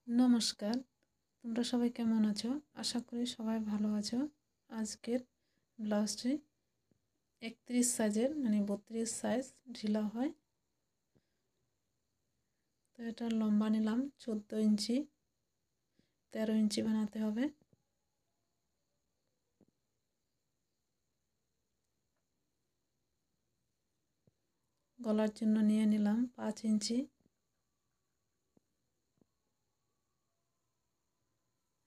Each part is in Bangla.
নমস্কার, তোমরা সবাই কেমন আছো? আশা করি সবাই ভালো আছো। আজকের ব্লাউজটি 31 সাইজের মানে 32 সাইজ ঢিলা হয়। তো এটা লম্বা নিলাম 14 ইঞ্চি, 13 ইঞ্চি বানাতে হবে। গলার জন্য নিয়ে নিলাম 5 ইঞ্চি,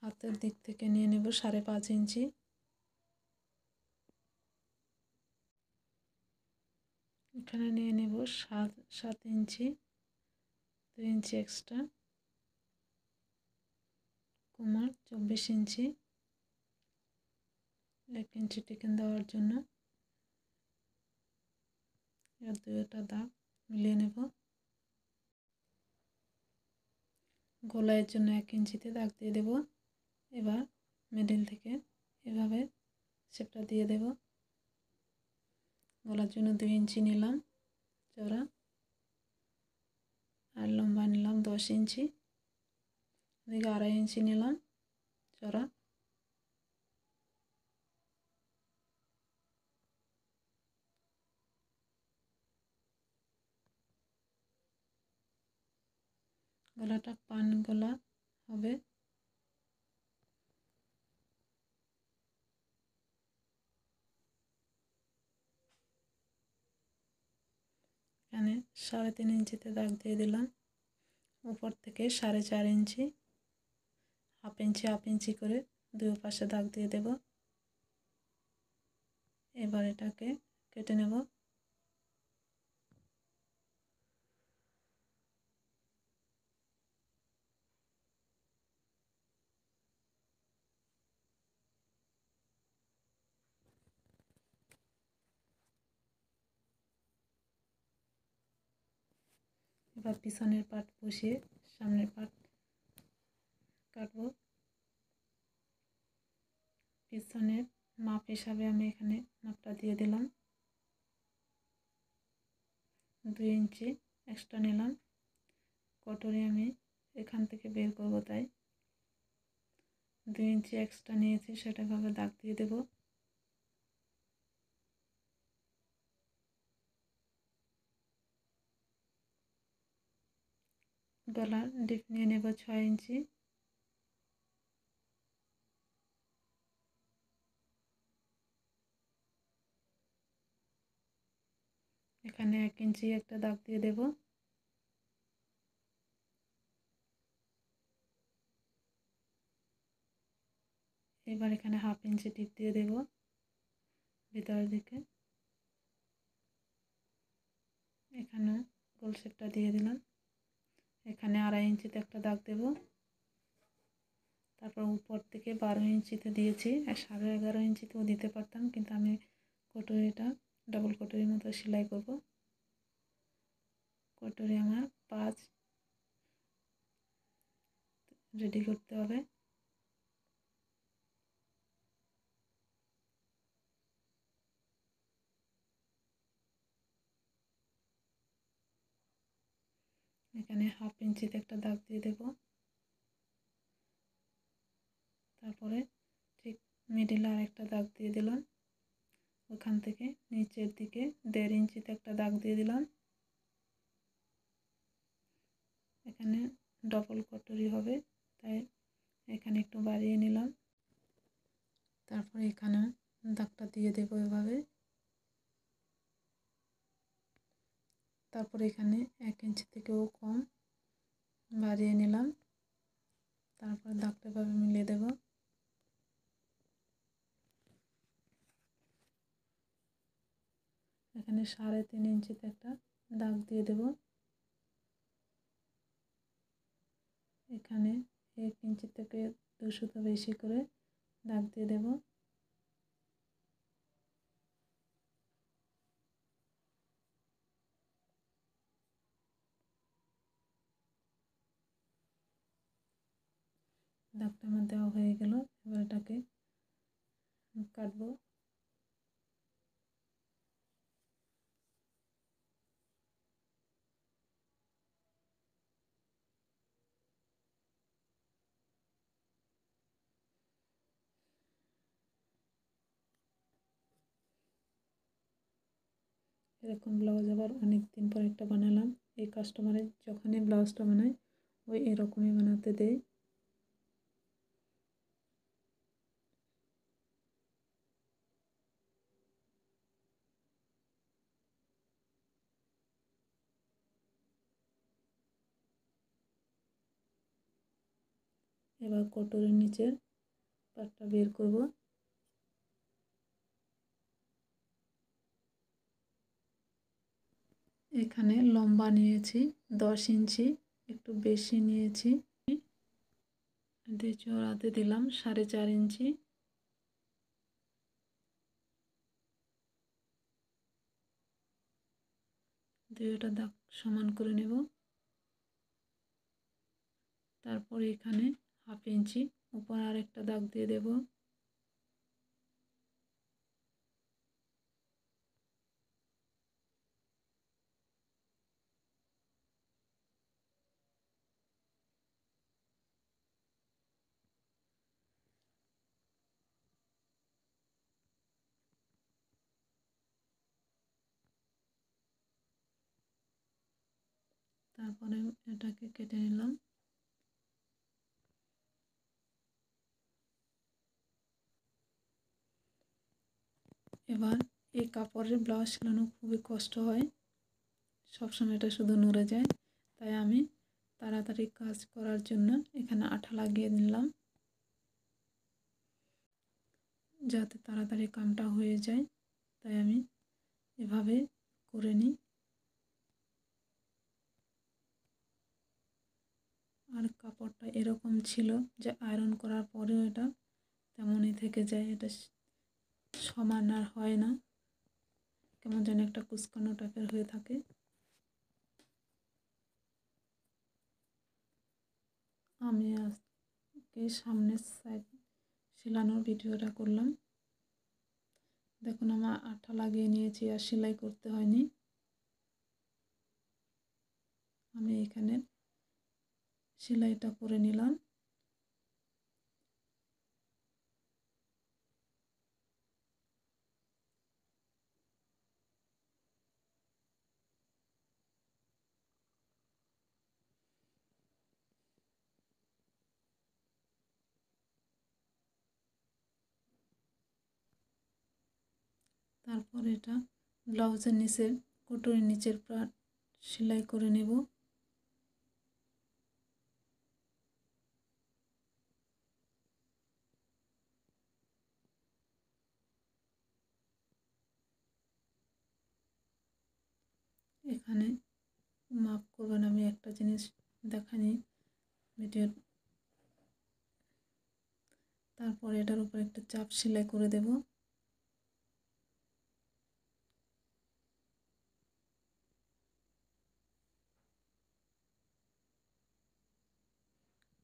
হাতের দিক থেকে নিয়ে নেব 5.5 ইঞ্চি, এখানে নিয়ে নেব 7 ইঞ্চি, 2 ইঞ্চি এক্সট্রা, কোমর 24 ইঞ্চি, 1 ইঞ্চি টিকেন দেওয়ার জন্য। এবার দুইটা দাগ মিলিয়ে নেব। গলার জন্য 1 ইঞ্চিতে দাগ দিয়ে দেব। এবার মিডিল থেকে এভাবে শেপটা দিয়ে দেব। গলার জন্য 2 ইঞ্চি নিলাম চওড়া, আর লম্বা নিলাম 10 ইঞ্চি, এদিকে 2.5 ইঞ্চি নিলাম চওড়া। গলাটা পান গলা হবে। এখানে 3.5 ইঞ্চিতে দাগ দিয়ে দিলাম। উপর থেকে 4.5 ইঞ্চি, হাফ ইঞ্চি করে দুই পাশে দাগ দিয়ে দেব। এবার এটাকে কেটে নেব। এবার পিছনের পাট বসিয়ে সামনের পাট কাটবো। পিছনের মাপ হিসাবে আমি এখানে মাপটা দিয়ে দিলাম। 2 ইঞ্চি এক্সট্রা নিলাম। কটরে আমি এখান থেকে বের করব, তাই 2 ইঞ্চি এক্সট্রা নিয়েছি, সেটা ভাবে দাগ দিয়ে দেব। গলার ডিপ নিয়ে নেব 6 ইঞ্চি। এখানে 1 ইঞ্চি একটা দাগ দিয়ে দেব। এবার এখানে হাফ ইঞ্চি টিপ দিয়ে দেব ভিতরের দিকে। এখানে গোল শেপটা দিয়ে দিলাম। এখানে 2.5 ইঞ্চিতে একটা দাগ দেব। তারপর উপর থেকে 12 ইঞ্চিতে দিয়েছি, আর 11.5 ইঞ্চিতেও দিতে পারতাম, কিন্তু আমি কটরিটা ডাবল কটরির মতো সেলাই করব। কটরি আমার 5 রেডি করতে হবে। এখানে হাফ ইঞ্চিতে একটা দাগ দিয়ে দেব। তারপরে ঠিক মিডিলে আরেকটা দাগ দিয়ে দিলাম। ওখান থেকে নিচের দিকে 1.5 ইঞ্চিতে একটা দাগ দিয়ে দিলাম। এখানে ডবল কটরি হবে, তাই এখানে একটু বাড়িয়ে নিলাম। তারপরে এখানে দাগটা দিয়ে দেব এভাবে। তারপরে এখানে 1 ইঞ্চি থেকেও কম বাড়িয়ে নিলাম। তারপর দাগটা এভাবে মিলিয়ে দেব। এখানে 3.5 ইঞ্চিতে একটা দাগ দিয়ে দেব। এখানে 1 ইঞ্চি থেকে 2 সুতো বেশি করে দাগ দিয়ে দেব। দাগটা আমার দেওয়া হয়ে গেল। এবার এটাকে কাটবো। এরকম ব্লাউজ আবার অনেক দিন পর একটা বানালাম। এই কাস্টমারের যখনই ব্লাউজটা বানাই ওই এরকমই বানাতে দেয়। এবার কোটরের নিচের পাটটা বের করব। এখানে লম্বা নিয়েছি 10 ইঞ্চি, একটু বেশি নিয়েছি। দিয়ে চওড়াতে দিলাম 4.5 ইঞ্চি। দুইটা দাগ সমান করে নেব। তারপর এখানে 1/2 ইঞ্চি উপর আরেকটা দাগ দিয়ে দেব। তারপরে এটাকে কেটে নিলাম। এবার এই কাপড়ের ব্লাউজ সেলানো খুবই কষ্ট হয়, সবসময় এটা শুধু নড়ে যায়। তাই আমি তাড়াতাড়ি কাজ করার জন্য এখানে আঠা লাগিয়ে নিলাম, যাতে তাড়াতাড়ি কামটা হয়ে যায়। তাই আমি এভাবে করে নিই। আর কাপড়টা এরকম ছিল যে আয়রন করার পরেও এটা তেমনই থেকে যায়, এটা সমান আর হয় না, কেমন যেন একটা কুচকানো টাইপের হয়ে থাকে। আমি আজকে সামনের সাইড সেলানোর ভিডিওটা করলাম। দেখুন আমার আঠা লাগিয়ে নিয়েছি আর সেলাই করতে হয়নি। আমি এখানে সেলাইটা করে নিলাম। তারপর এটা ব্লাউজের নিচের কোটরের নিচের পার্ট সেলাই করে নেব। এখানে মাপ করবেন, আমি একটা জিনিস দেখানি ভিডিওর। তারপর এটার উপর একটা চাপ সেলাই করে দেব।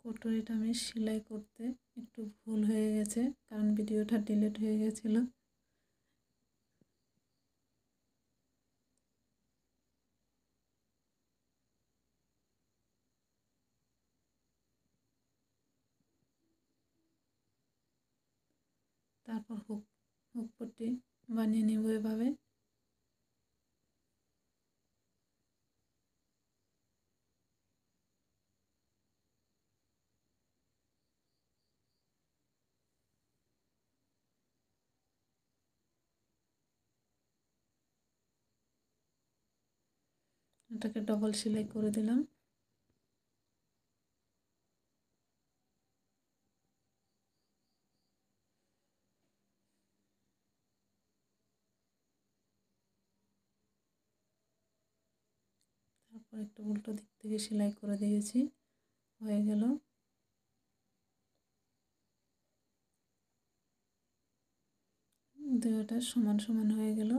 কোটরিটা আমি সেলাই করতে একটু ভুল হয়ে গেছে, কারণ ভিডিওটা ডিলিট হয়ে গেছিলো। তারপর হুক পট্টি বানিয়ে নেব এভাবে। এটাকে ডবল সেলাই করে দিলাম। তারপর একটু উল্টো দিক থেকে সেলাই করে দিয়েছি, হয়ে গেল। দুটোটা সমান সমান হয়ে গেল।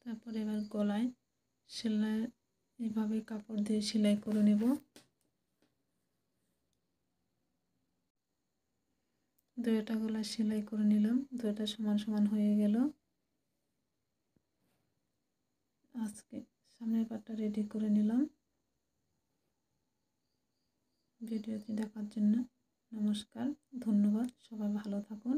তারপর এবার গলায় সেলাই এভাবে কাপড় দিয়ে সেলাই করে নেব। দুটো গলা সেলাই করে নিলাম, দুটো সমান সমান হয়ে গেল। আজকে সামনের পাটটা রেডি করে নিলাম। ভিডিওটি দেখার জন্য নমস্কার, ধন্যবাদ, সবাই ভালো থাকুন।